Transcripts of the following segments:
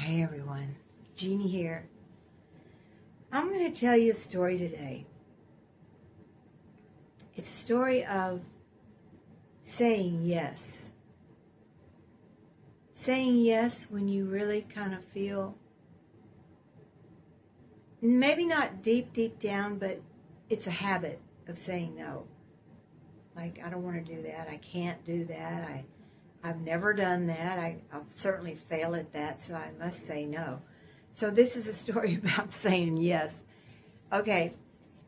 Hey everyone, Jeannie here. I'm going to tell you a story today. It's a story of saying yes. Saying yes when you really kind of feel, maybe not deep down, but it's a habit of saying no. Like, I don't want to do that. I can't do that. I've never done that. I'll certainly fail at that, so I must say no. So this is a story about saying yes. Okay,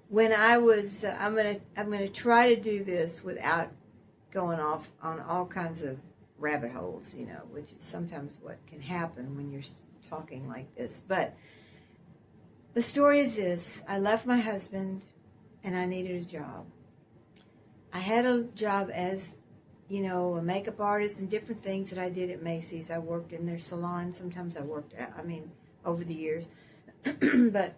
when I was, I'm gonna try to do this without going off on all kinds of rabbit holes, which is sometimes what can happen when you're talking like this. But the story is this: I left my husband, and I needed a job. I had a job as a makeup artist and different things that I did at Macy's. I worked in their salon. Sometimes I worked, over the years. But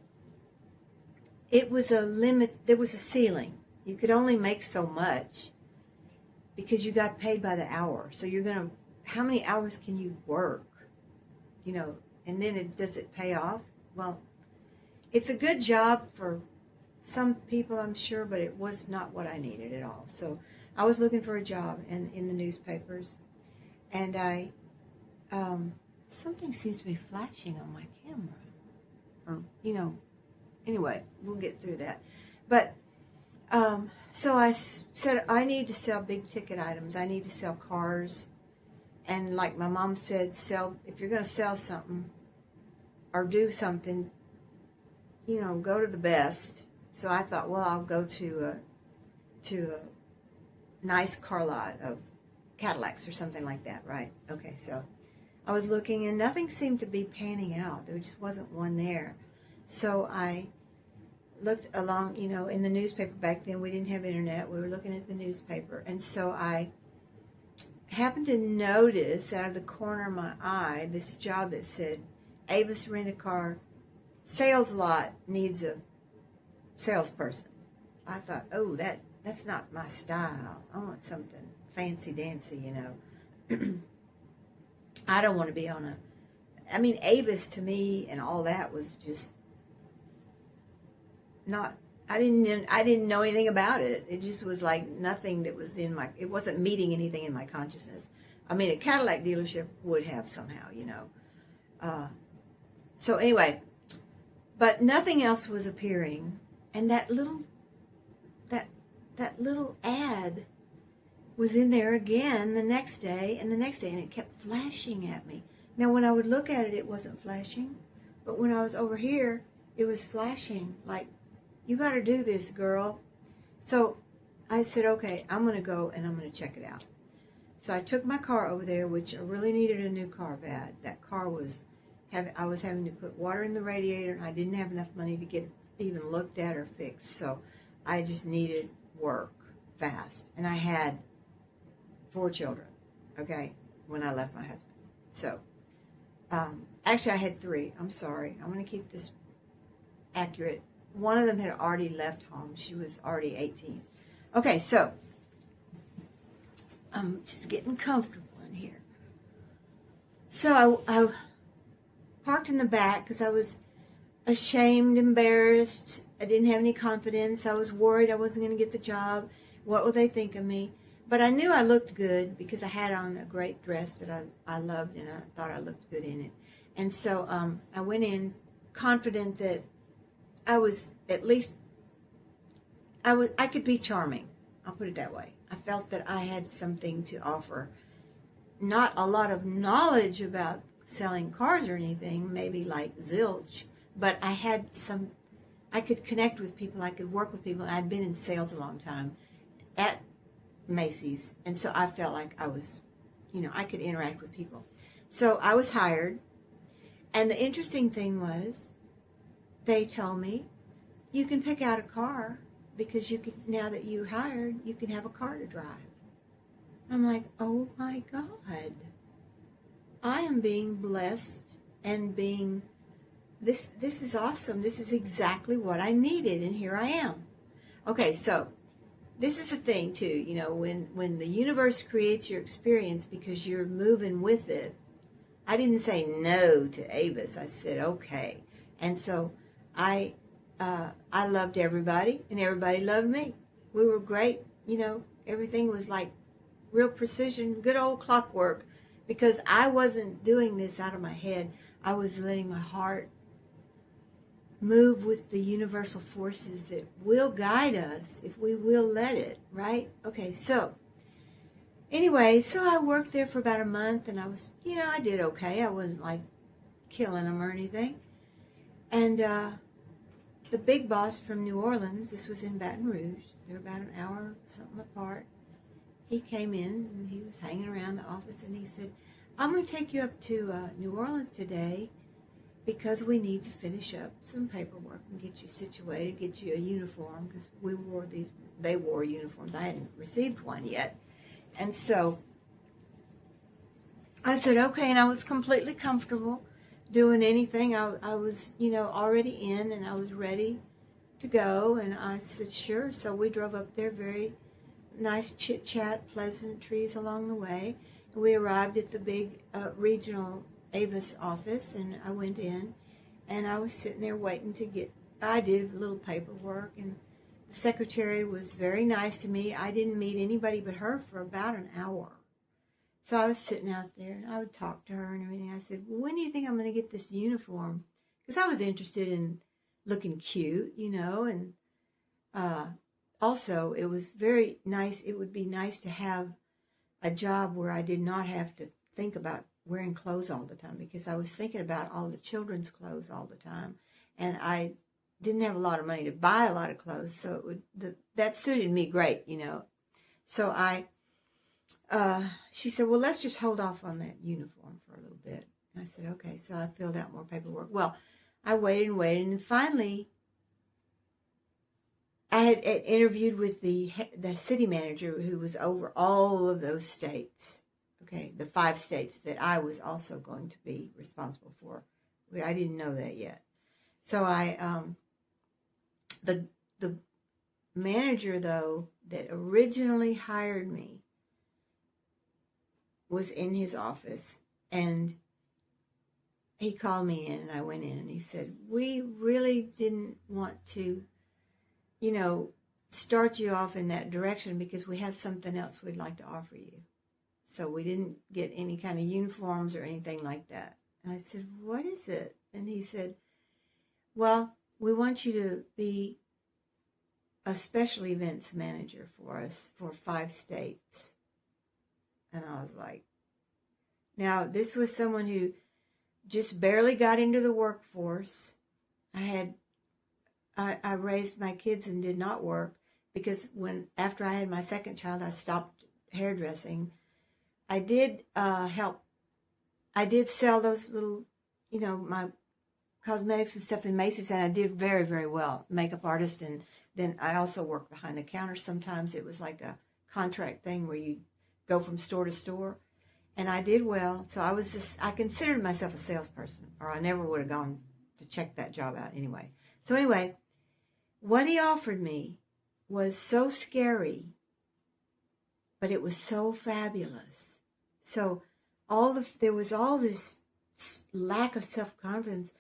it was a limit. There was a ceiling. You could only make so much because you got paid by the hour. So how many hours can you work? And then does it pay off? Well, it's a good job for some people, I'm sure, but it was not what I needed at all. So I was looking for a job in the newspapers, and something seems to be flashing on my camera. Or, anyway, we'll get through that. But, so I said, I need to sell big ticket items. I need to sell cars. And like my mom said, if you're going to sell something or do something, go to the best. So I thought, well, I'll go to a nice car lot of Cadillacs or something like that, right? Okay, so I was looking and nothing seemed to be panning out. There just wasn't one there. So I looked along, in the newspaper. Back then we didn't have internet. We were looking at the newspaper. And so I happened to notice out of the corner of my eye this job that said, Avis Rent-A-Car sales lot needs a salesperson. I thought, oh, that's not my style. I want something fancy dancy, I don't want to be on Avis to me and all that was just not, I didn't know anything about it. It just was like nothing that was it wasn't meeting anything in my consciousness. A Cadillac dealership would have somehow, So anyway, but nothing else was appearing. And that little ad was in there again the next day and the next day, and it kept flashing at me. Now, when I would look at it, it wasn't flashing, but when I was over here, it was flashing like, you got to do this, girl. So I said, okay, I'm going to go and I'm going to check it out. So I took my car over there, which I really needed a new car bad. That car I was having to put water in the radiator, and I didn't have enough money to get it even looked at or fixed. So I just needed work fast. And I had 4 children, okay, when I left my husband. So, actually I had 3. I'm sorry. I'm going to keep this accurate. One of them had already left home. She was already 18. Okay, so I'm just getting comfortable in here. So I parked in the back because I was ashamed, embarrassed. I didn't have any confidence. I was worried I wasn't going to get the job. What would they think of me? But I knew I looked good because I had on a great dress that I loved, and I thought I looked good in it. And so I went in confident that I was I could be charming. I'll put it that way. I felt that I had something to offer. Not a lot of knowledge about selling cars or anything, maybe like zilch, but I could connect with people, I could work with people. I'd been in sales a long time at Macy's, and so I felt like I was, I could interact with people. So I was hired, and the interesting thing was, they told me, you can pick out a car because now that you're hired, you can have a car to drive. I'm like, oh my God. I am being blessed and this is awesome. This is exactly what I needed, and here I am. Okay, so this is the thing too, when the universe creates your experience because you're moving with it, I didn't say no to Avis. I said okay. And so I loved everybody, and everybody loved me. We were great. You know, everything was like real precision, good old clockwork, because I wasn't doing this out of my head. I was letting my heart move with the universal forces that will guide us if we will let it, right? Okay, so anyway, so I worked there for about a month, and I was, you know, I did okay. I wasn't like killing them or anything. And the big boss from New Orleans, this was in Baton Rouge, they're about an hour something apart, he came in and he was hanging around the office, and he said, I'm going to take you up to New Orleans today because we need to finish up some paperwork and get you situated, get you a uniform, because they wore uniforms. I hadn't received one yet. And so I said, okay, and I was completely comfortable doing anything. I was, you know, already in, and I was ready to go, and I said, sure. So we drove up there, very nice chit-chat, pleasantries along the way. And we arrived at the big regional Avis office, and I went in, and I was sitting there waiting to I did a little paperwork, and the secretary was very nice to me. I didn't meet anybody but her for about an hour. So I was sitting out there, and I would talk to her and everything. I said, well, when do you think I'm going to get this uniform? Because I was interested in looking cute, you know, and also it was very nice. It would be nice to have a job where I did not have to think about wearing clothes all the time, because I was thinking about all the children's clothes all the time, and I didn't have a lot of money to buy a lot of clothes, so that suited me great, you know. So she said, well, let's just hold off on that uniform for a little bit. And I said, okay. So I filled out more paperwork. Well, I waited and waited, and finally I had interviewed with the city manager who was over all of those states. Okay, the 5 states that I was also going to be responsible for. I didn't know that yet. So the manager, though, that originally hired me was in his office, and he called me in, and I went in, and he said, we really didn't want to, you know, start you off in that direction because we have something else we'd like to offer you. So we didn't get any kind of uniforms or anything like that. And I said, what is it? And he said, well, we want you to be a special events manager for us for 5 states. And I was like, now this was someone who just barely got into the workforce. I raised my kids and did not work, because after I had my second child, I stopped hairdressing. I did I did sell those little, you know, my cosmetics and stuff in Macy's, and I did very, very well, makeup artist. And then I also worked behind the counter. Sometimes it was like a contract thing where you go from store to store, and I did well. So I considered myself a salesperson, or I never would have gone to check that job out anyway. So anyway, what he offered me was so scary, but it was so fabulous. So there was all this lack of self-confidence.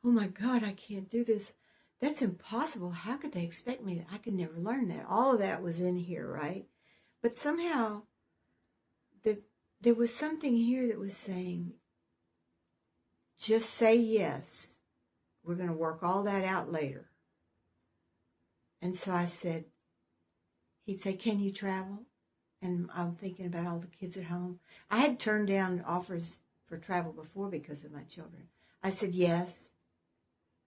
Oh my God, I can't do this. That's impossible. How could they expect me? I could never learn that. All of that was in here, right? But somehow there was something here that was saying, just say yes. We're going to work all that out later. And so I said, he'd say, can you travel? And I'm thinking about all the kids at home. I had turned down offers for travel before because of my children. I said, yes.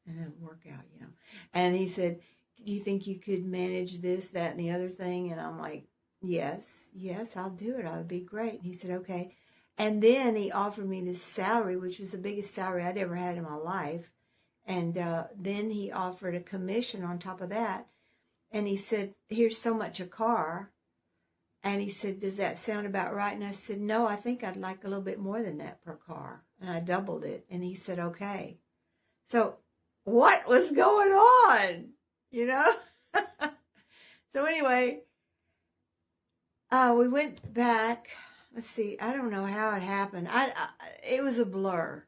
And it'll work out, you know. And he said, do you think you could manage this, that, and the other thing? And I'm like, yes, I'll do it. I'll be great. And he said, okay. And then he offered me this salary, which was the biggest salary I'd ever had in my life. And then he offered a commission on top of that. And he said, here's so much a car. And he said, does that sound about right? And I said, no, I think I'd like a little bit more than that per car. And I doubled it. And he said, okay. So what was going on? You know? So anyway, we went back let's see, I don't know how it happened. It was a blur.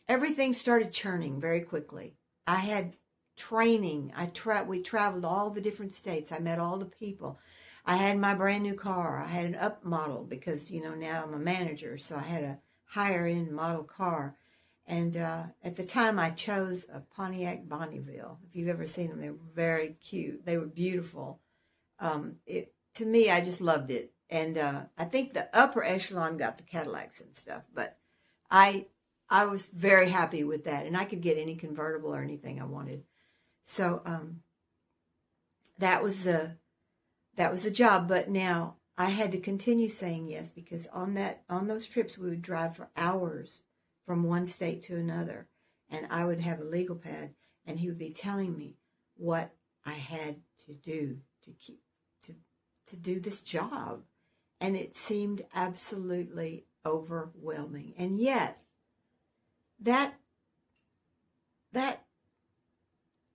Everything started churning very quickly. I had training. We traveled all the different states. I met all the people. I had my brand new car. I had an up model because, now I'm a manager, so I had a higher end model car. And at the time, I chose a Pontiac Bonneville. If you've ever seen them, they were very cute. They were beautiful. To me, I just loved it. And I think the upper echelon got the Cadillacs and stuff. But I was very happy with that. And I could get any convertible or anything I wanted. So that was the job. But now I had to continue saying yes, because on those trips we would drive for hours from one state to another, and I would have a legal pad, and he would be telling me what I had to do to do this job, and it seemed absolutely overwhelming. And yet that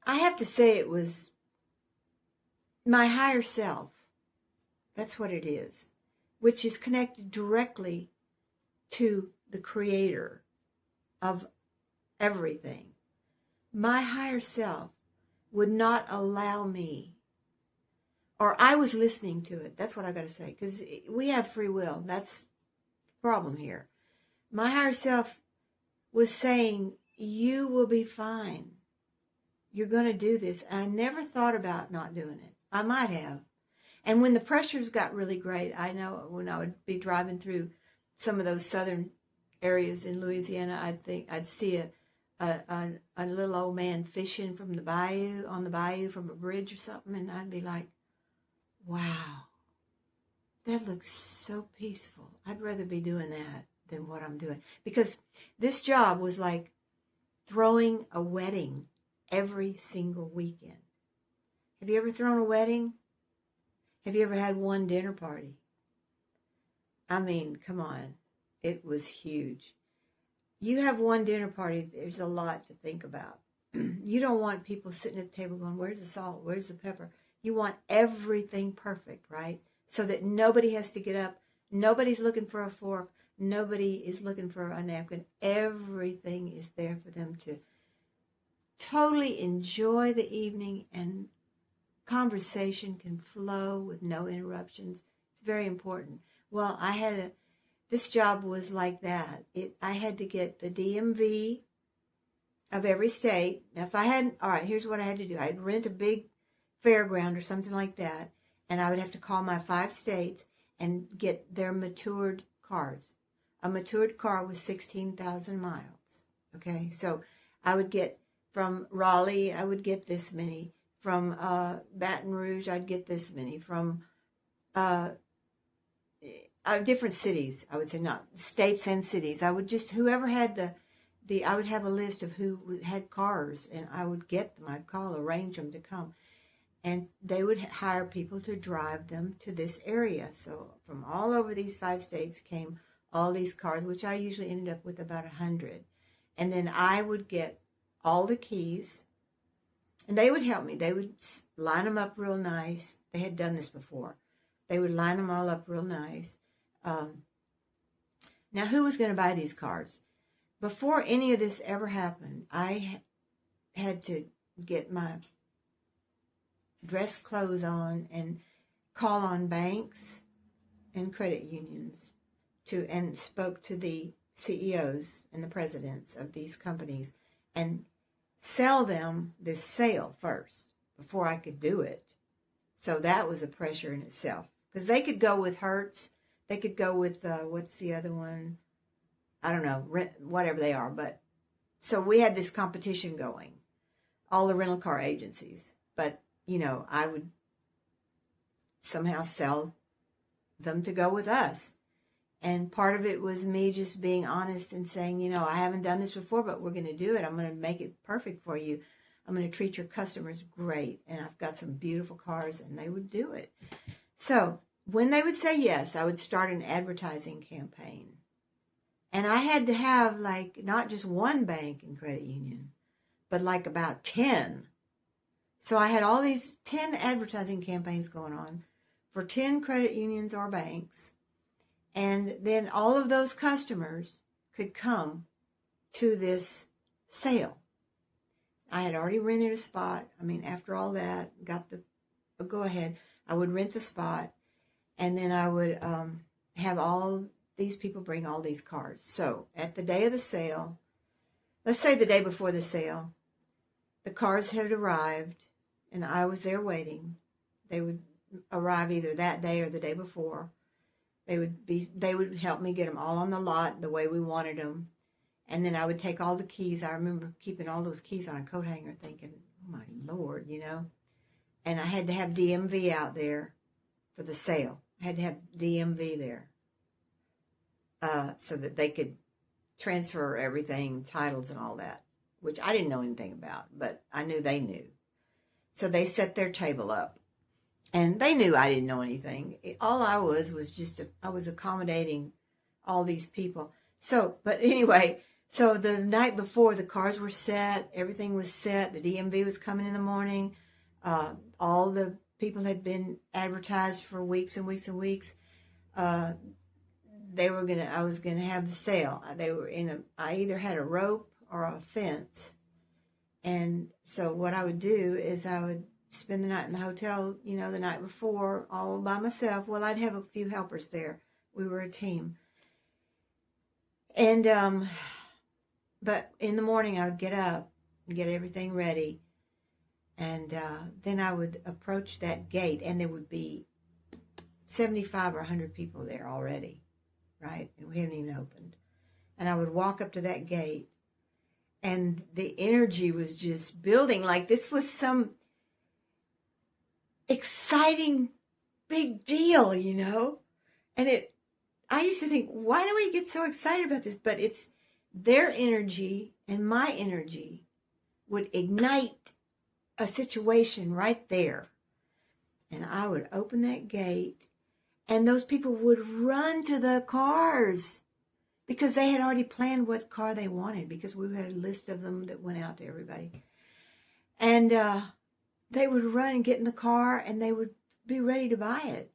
I have to say, it was my higher self. That's what it is, which is connected directly to the creator of everything. My higher self would not allow me, or I was listening to it. That's what I got to say, because we have free will. That's the problem here. My higher self was saying, you will be fine. You're going to do this. I never thought about not doing it. I might have. And when the pressures got really great, I know when I would be driving through some of those southern areas in Louisiana, I'd see a little old man fishing on the bayou from a bridge or something, and I'd be like, wow, that looks so peaceful. I'd rather be doing that than what I'm doing. Because this job was like throwing a wedding every single weekend. Have you ever thrown a wedding? Have you ever had one dinner party? I mean, come on. It was huge. You have one dinner party, there's a lot to think about. You don't want people sitting at the table going, where's the salt? Where's the pepper? You want everything perfect, right? So that nobody has to get up. Nobody's looking for a fork. Nobody is looking for a napkin. Everything is there for them to totally enjoy the evening, and conversation can flow with no interruptions. It's very important. Well, this job was like that. I had to get the DMV of every state. Now, if I hadn't, all right, here's what I had to do. I'd rent a big fairground or something like that, and I would have to call my 5 states and get their matured cars. A matured car was 16,000 miles. Okay, so I would get from Raleigh, I would get this many. From Baton Rouge, I'd get this many. From different cities, I would say, not states and cities. I would just, whoever had I would have a list of who had cars, and I would get them. I'd arrange them to come. And they would hire people to drive them to this area. So from all over these 5 states came all these cars, which I usually ended up with about 100. And then I would get all the keys, and they would help me. They would line them up real nice. They had done this before. They would line them all up real nice. Now, who was going to buy these cars? Before any of this ever happened, I had to get my dress clothes on and call on banks and credit unions and spoke to the CEOs and the presidents of these companies and sell them this sale first before I could do it. So that was a pressure in itself, because they could go with Hertz, they could go with what's the other one? I don't know, whatever they are. But so we had this competition going, all the rental car agencies. But I would somehow sell them to go with us. And part of it was me just being honest and saying, I haven't done this before, but we're going to do it. I'm going to make it perfect for you. I'm going to treat your customers great. And I've got some beautiful cars, and they would do it. So when they would say yes, I would start an advertising campaign. And I had to have not just one bank and credit union, but about 10. So I had all these 10 advertising campaigns going on for 10 credit unions or banks. And then all of those customers could come to this sale. I had already rented a spot. I mean, after all that, got the go ahead. I would rent the spot, and then I would have all these people bring all these cars. So at the day of the sale, let's say the day before the sale, the cars had arrived, and I was there waiting. They would arrive either that day or the day before. They would help me get them all on the lot the way we wanted them. And then I would take all the keys. I remember keeping all those keys on a coat hanger thinking, oh my Lord, you know. And I had to have DMV out there for the sale. I had to have DMV there so that they could transfer everything, titles and all that, which I didn't know anything about, but I knew they knew. So they set their table up. And they knew I didn't know anything. All I was just, I was accommodating all these people. So, but anyway, so the night before, the cars were set, everything was set, the DMV was coming in the morning, all the people had been advertised for weeks and weeks and weeks. I was gonna have the sale. They were I either had a rope or a fence. And so what I would do is I would spend the night in the hotel, you know, the night before, all by myself. Well, I'd have a few helpers there. We were a team. And, but in the morning I would get up and get everything ready. And then I would approach that gate, and there would be 75 or 100 people there already, right? And we hadn't even opened. And I would walk up to that gate, and the energy was just building like this was some exciting big deal, you know. And I used to think, why do we get so excited about this? But it's their energy and my energy would ignite a situation right there. And I would open that gate, and those people would run to the cars because they had already planned what car they wanted, because we had a list of them that went out to everybody. And they would run and get in the car, and they would be ready to buy it.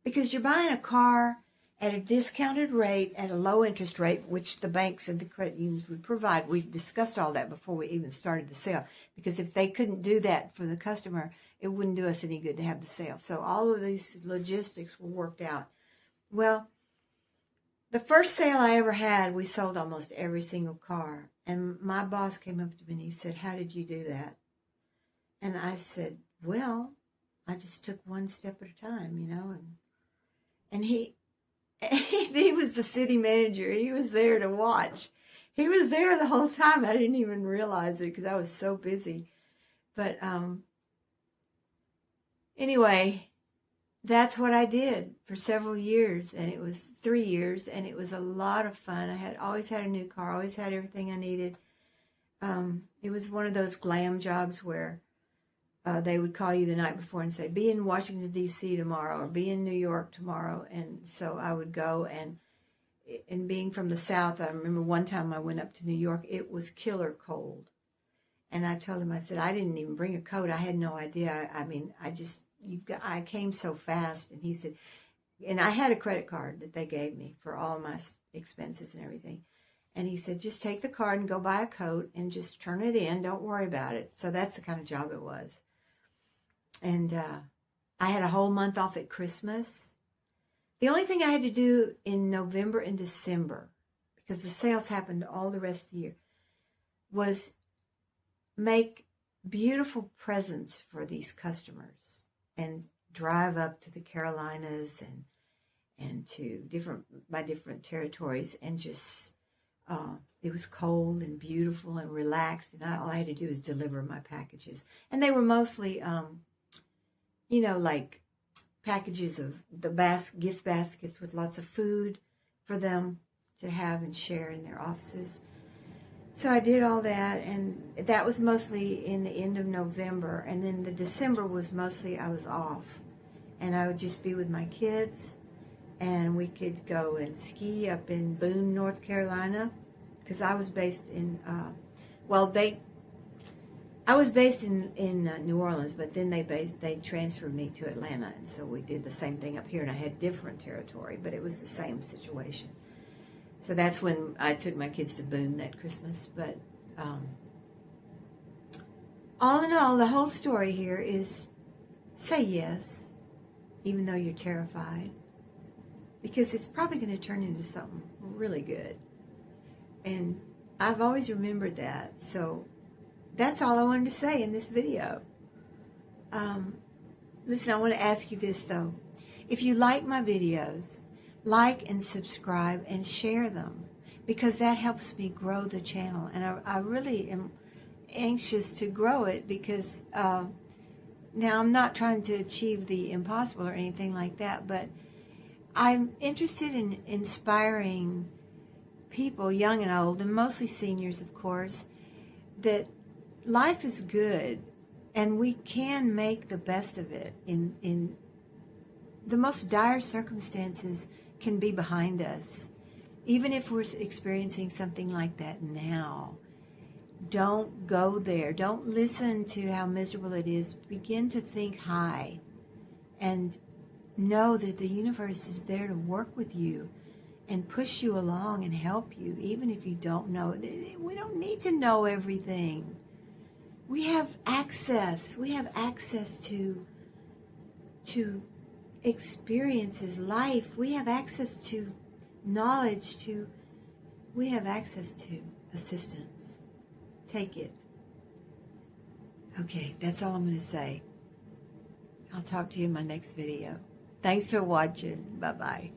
Because you're buying a car at a discounted rate, at a low interest rate, which the banks and the credit unions would provide. We discussed all that before we even started the sale. Because if they couldn't do that for the customer, it wouldn't do us any good to have the sale. So all of these logistics were worked out. Well, the first sale I ever had, we sold almost every single car. And my boss came up to me and he said, "How did you do that?" And I said, "Well, I just took one step at a time, you know." And he was the city manager. He was there to watch. He was there the whole time. I didn't even realize it because I was so busy. But anyway, that's what I did for several years. And it was 3 years, and it was a lot of fun. I had always had a new car, always had everything I needed. It was one of those glam jobs where they would call you the night before and say, "Be in Washington, D.C. tomorrow," or "Be in New York tomorrow." And so I would go, and being from the South, I remember one time I went up to New York. It was killer cold. And I told him, I said, "I didn't even bring a coat. I had no idea. I came so fast." And he said, and I had a credit card that they gave me for all my expenses and everything. And he said, "Just take the card and go buy a coat and just turn it in. Don't worry about it." So that's the kind of job it was. And I had a whole month off at Christmas. The only thing I had to do in November and December, because the sales happened all the rest of the year, was make beautiful presents for these customers and drive up to the Carolinas and to different territories, and just it was cold and beautiful and relaxed, and all I had to do was deliver my packages. And they were mostly like packages of the gift baskets with lots of food for them to have and share in their offices. So I did all that, and that was mostly in the end of November. And then the December was mostly I was off, and I would just be with my kids, and we could go and ski up in Boone, North Carolina, because I was based in, I was based in New Orleans, but then they transferred me to Atlanta, and so we did the same thing up here, and I had different territory, but it was the same situation. So that's when I took my kids to Boone that Christmas. But all in all, the whole story here is say yes, even though you're terrified, because it's probably going to turn into something really good. And I've always remembered that. So that's all I wanted to say in this video. Listen, I want to ask you this, though. If you like my videos, like and subscribe and share them, because that helps me grow the channel. And I really am anxious to grow it, because now I'm not trying to achieve the impossible or anything like that, but I'm interested in inspiring people, young and old, and mostly seniors, of course, that life is good and we can make the best of it. In the most dire circumstances can be behind us. Even if we're experiencing something like that now, don't go there. Don't listen to how miserable it is. Begin to think high and know that the universe is there to work with you and push you along and help you, even if you don't know. We don't need to know everything. We have access. We have access to experiences, life. We have access to knowledge. We have access to assistance. Take it. Okay, that's all I'm going to say. I'll talk to you in my next video. Thanks for watching. Bye-bye.